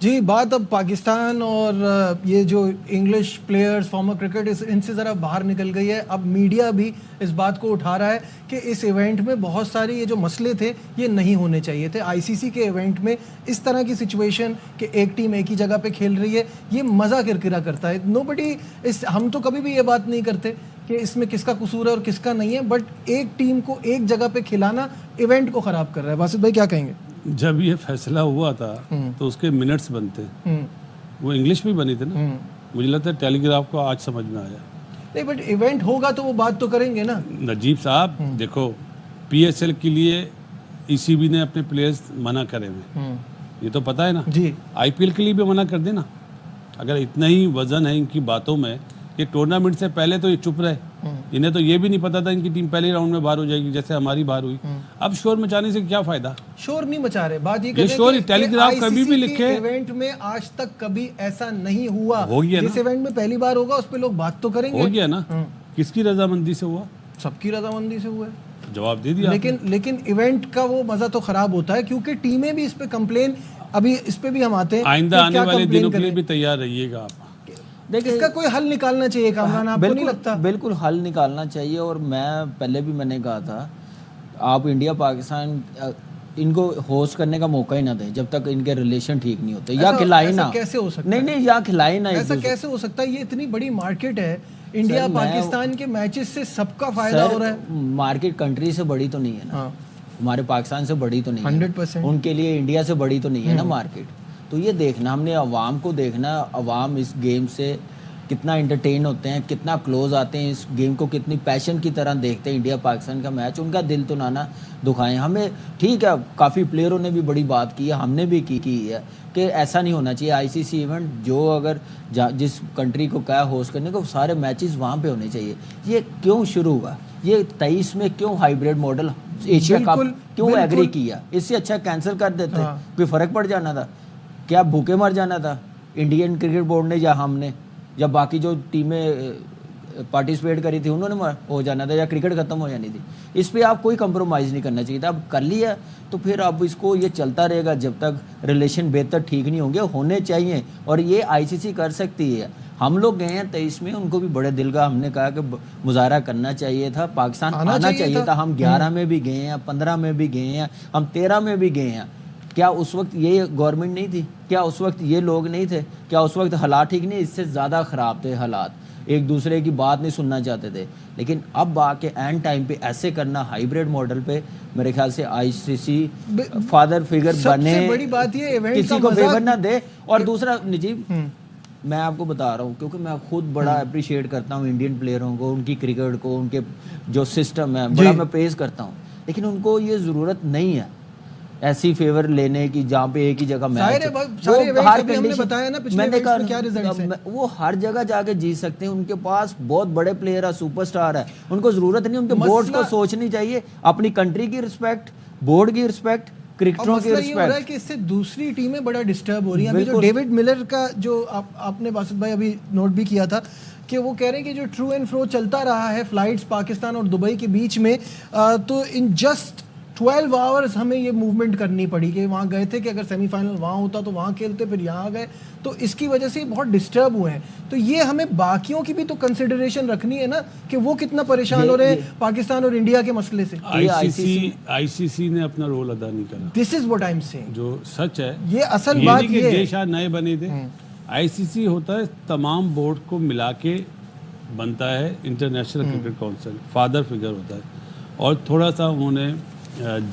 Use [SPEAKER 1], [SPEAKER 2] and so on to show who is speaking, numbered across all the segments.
[SPEAKER 1] جی بات اب پاکستان اور یہ جو انگلش پلیئرز فارمر کرکٹ ان سے ذرا باہر نکل گئی ہے. اب میڈیا بھی اس بات کو اٹھا رہا ہے کہ اس ایونٹ میں بہت ساری یہ جو مسئلے تھے یہ نہیں ہونے چاہیے تھے. آئی سی سی کے ایونٹ میں اس طرح کی سچویشن کہ ایک ٹیم ایک ہی جگہ پہ کھیل رہی ہے یہ مزہ کرکرا کرتا ہے. نو بڈی ہم تو کبھی بھی یہ بات نہیں کرتے کہ اس میں کس کا قصور ہے اور کس کا نہیں ہے, بٹ ایک ٹیم کو ایک جگہ پہ کھلانا ایونٹ کو خراب کر رہا ہے. باسط بھائی کیا کہیں گے؟
[SPEAKER 2] جب یہ فیصلہ ہوا تھا تو اس کے منٹس بنتے, وہ انگلش میں بنی تھے نا, مجھے لگتا ہے ٹیلی گراف کو آج سمجھ میں آیا.
[SPEAKER 1] نہیں بٹ ایونٹ ہوگا تو وہ بات تو کریں گے نا.
[SPEAKER 2] نجیب صاحب دیکھو, پی ایس ایل کے لیے ای سی بی نے اپنے پلیئرز منع کرے ہوئے, یہ تو پتہ ہے نا.
[SPEAKER 1] جی
[SPEAKER 2] آئی پی ایل کے لیے بھی منع کر دینا. اگر اتنا ہی وزن ہے ان کی باتوں میں کہ ٹورنامنٹ سے پہلے تو یہ چپ رہے, انہیں تو یہ بھی نہیں پتا تھا ان کی ٹیم پہلے راؤنڈ میں باہر ہو جائے گی جیسے ہماری باہر ہوئی. اب شور مچانے سے کیا فائدہ؟
[SPEAKER 1] شور نہیں مچا رہے, بات یہ
[SPEAKER 2] شور ٹیلی گراف کبھی بھی لکھے
[SPEAKER 1] ایونٹ میں آج تک کبھی ایسا نہیں ہوا.
[SPEAKER 2] ہو گیا
[SPEAKER 1] جس ایونٹ میں پہلی بار ہوگا اس پہ لوگ بات تو کریں گے.
[SPEAKER 2] ہو گیا نا. کس کی رضامندی سے ہوا؟
[SPEAKER 1] سب کی رضامندی سے ہوا ہے.
[SPEAKER 2] جواب دے دیا.
[SPEAKER 1] لیکن ایونٹ کا وہ مزہ تو خراب ہوتا ہے کیونکہ ٹیمیں بھی اس پہ کمپلین, ابھی اس پہ بھی ہم آتے ہیں.
[SPEAKER 2] آئندہ آنے والے دنوں کے لیے بھی تیار رہیے گا آپ.
[SPEAKER 1] اس کا کوئی حل نکالنا چاہیے کامران, آپ کو نہیں لگتا؟
[SPEAKER 3] بالکل حل نکالنا چاہیے. اور میں پہلے بھی میں نے کہا تھا آپ انڈیا پاکستان ان کو ہوسٹ کرنے کا موقع ہی نہ دیں جب تک ان کے ریلیشن ٹھیک نہیں ہوتے, یا کھلائے نہ.
[SPEAKER 1] کیسے ہو سکتا
[SPEAKER 3] نہیں یا کھلائے نہ.
[SPEAKER 1] ایسا کیسے ہو سکتا ہے؟ یہ اتنی بڑی مارکیٹ ہے, انڈیا پاکستان کے میچز سے سب کا فائدہ ہو رہا ہے.
[SPEAKER 3] مارکیٹ کنٹری سے بڑی تو نہیں ہے نا, ہمارے پاکستان سے بڑی تو نہیں ہے,
[SPEAKER 1] 100%.
[SPEAKER 3] ان کے لیے انڈیا سے بڑی تو نہیں ہے نا مارکیٹ. تو یہ دیکھنا ہم نے, عوام کو دیکھنا, عوام اس گیم سے کتنا انٹرٹین ہوتے ہیں, کتنا کلوز آتے ہیں اس گیم کو, کتنی پیشن کی طرح دیکھتے ہیں انڈیا پاکستان کا میچ. ان کا دل تو نانا دکھائیں ہمیں. ٹھیک ہے کافی پلیئروں نے بھی بڑی بات کی ہے, ہم نے بھی کی ہے کہ ایسا نہیں ہونا چاہیے. آئی سی سی ایونٹ جو اگر جس کنٹری کو کہا ہوسٹ کرنے کو, سارے میچز وہاں پہ ہونے چاہیے. یہ کیوں شروع ہوا؟ یہ 23 میں کیوں ہائیبریڈ ماڈل ایشیا کپ کیوں ایگری کیا؟ اس سے اچھا کینسل کر دیتے, کوئی فرق پڑ جانا تھا کیا؟ بھوکے مر جانا تھا انڈین کرکٹ بورڈ نے یا ہم نے, جب باقی جو ٹیمیں پارٹیسپیٹ کری تھی انہوں نے ہو جانا تھا, یا کرکٹ ختم ہو جانی تھی. اس پہ آپ کوئی کمپرومائز نہیں کرنا چاہیے تھا. اب کر لیا تو پھر اب اس کو یہ چلتا رہے گا جب تک ریلیشن بہتر ٹھیک نہیں ہوں گے. ہونے چاہیے, اور یہ آئی سی سی کر سکتی ہے. ہم لوگ گئے ہیں 23 میں, ان کو بھی بڑے دل کا ہم نے کہا کہ مظاہرہ کرنا چاہیے تھا, پاکستان آنا چاہیے تھا. ہم 11 میں بھی گئے ہیں, 15 میں بھی گئے ہیں, ہم 13 میں بھی گئے ہیں. کیا اس وقت یہ گورنمنٹ نہیں تھی؟ کیا اس وقت یہ لوگ نہیں تھے؟ کیا اس وقت حالات ٹھیک نہیں؟ اس سے زیادہ خراب تھے حالات, ایک دوسرے کی بات نہیں سننا چاہتے تھے. لیکن اب آ کے اینڈ ٹائم پہ ایسے کرنا ہائیبریڈ ماڈل پہ, میرے خیال سے آئی سی سی فادر فگر بنے,
[SPEAKER 1] بڑی بات یہ
[SPEAKER 3] کسی کو فیور نہ دے. اور دوسرا نجیب, میں آپ کو بتا رہا ہوں کیونکہ میں خود بڑا اپریشیٹ کرتا ہوں انڈین پلیئروں کو, ان کی کرکٹ کو, ان کے جو سسٹم ہے بڑا میں پریز کرتا ہوں. لیکن ان کو یہ ضرورت نہیں ہے ایسی فیور لینے کی جہاں پہ ایک ہی جگہ میچ, وہ ہر جگہ جا کے جیت سکتے ہیں. ان کے پاس بہت بڑے پلیئر ہے, سپر سٹار ہے, ان کو ضرورت نہیں. ان کے بورڈ کو سوچنی چاہیے اپنی کنٹری کی رسپیکٹ, بورڈ کی رسپیکٹ, کرکٹروں کی رسپیکٹ.
[SPEAKER 1] کہ اس سے دوسری ٹیمیں بڑا ڈسٹرب ہو رہی ہیں. جو ڈیوڈ ملر کا جو آپ نے باسط بھائی ابھی نوٹ بھی کیا تھا کہ وہ کہہ رہے ہیں کہ جو ٹرو اینڈ فرو چلتا رہا ہے فلائٹس پاکستان اور دبئی کے بیچ میں, تو ان جسٹ 12 آورز ہمیں یہ موومنٹ کرنی پڑی کہ وہاں گئے تھے کہ اگر سیمی فائنل وہاں ہوتا تو وہاں کھیلتے, پھر یہاں گئے, تو اس کی وجہ سے بہت ڈسٹرب ہوئے ہیں. تو یہ ہمیں باقیوں کی بھی تو کنسیڈریشن رکھنی ہے نا کہ وہ کتنا پریشان ہو رہے ہیں پاکستان اور انڈیا کے مسئلے سے.
[SPEAKER 2] آئی سی سی نے اپنا رول ادا نہیں کرا.
[SPEAKER 1] This is what I am seeing. جو
[SPEAKER 2] سچ ہے
[SPEAKER 1] یہ اصل بات یہ ہے.
[SPEAKER 2] دیش نئے بنے تھے. آئی سی سی ہوتا ہے تمام بورڈ کو ملا کے بنتا ہے, international cricket council father figure ہوتا ہے. اور تھوڑا سا انہوں نے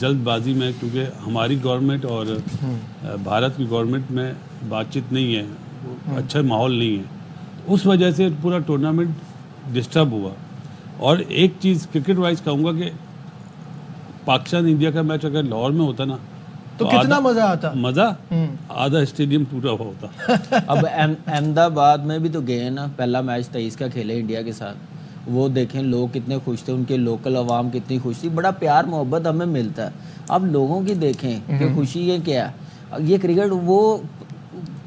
[SPEAKER 2] جلد بازی میں, کیونکہ ہماری گورنمنٹ اور بھارت کی گورنمنٹ میں بات چیت نہیں ہے, اچھا ماحول نہیں ہے, اس وجہ سے پورا ٹورنامنٹ ڈسٹرب ہوا. اور ایک چیز کرکٹ وائز کہوں گا کہ پاکستان انڈیا کا میچ اگر لاہور میں ہوتا نا
[SPEAKER 1] تو کتنا مزہ آتا.
[SPEAKER 2] مزہ آدھا اسٹیڈیم ٹوٹا ہوا ہوتا.
[SPEAKER 3] اب احمد آباد میں بھی تو گئے ہیں نا, پہلا میچ 23 کا کھیلے انڈیا کے ساتھ, وہ دیکھیں لوگ کتنے خوش تھے, ان کے لوکل عوام کتنی خوش تھی. بڑا پیار محبت ہمیں ملتا ہے. اب لوگوں کی دیکھیں کہ خوشی ہے کیا, یہ کرکٹ وہ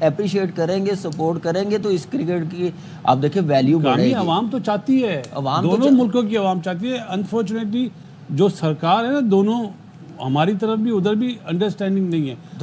[SPEAKER 3] اپریشیٹ کریں گے, سپورٹ کریں گے تو اس کرکٹ کی آپ دیکھیں ویلیو بڑھے گی.
[SPEAKER 2] عوام تو چاہتی ہے, دونوں ملکوں کی عوام چاہتی ہے. انفارچونیٹلی جو سرکار ہے نا, دونوں ہماری طرف بھی ادھر بھی انڈرسٹینڈنگ نہیں ہے.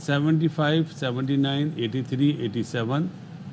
[SPEAKER 2] 75, 79, 83, 87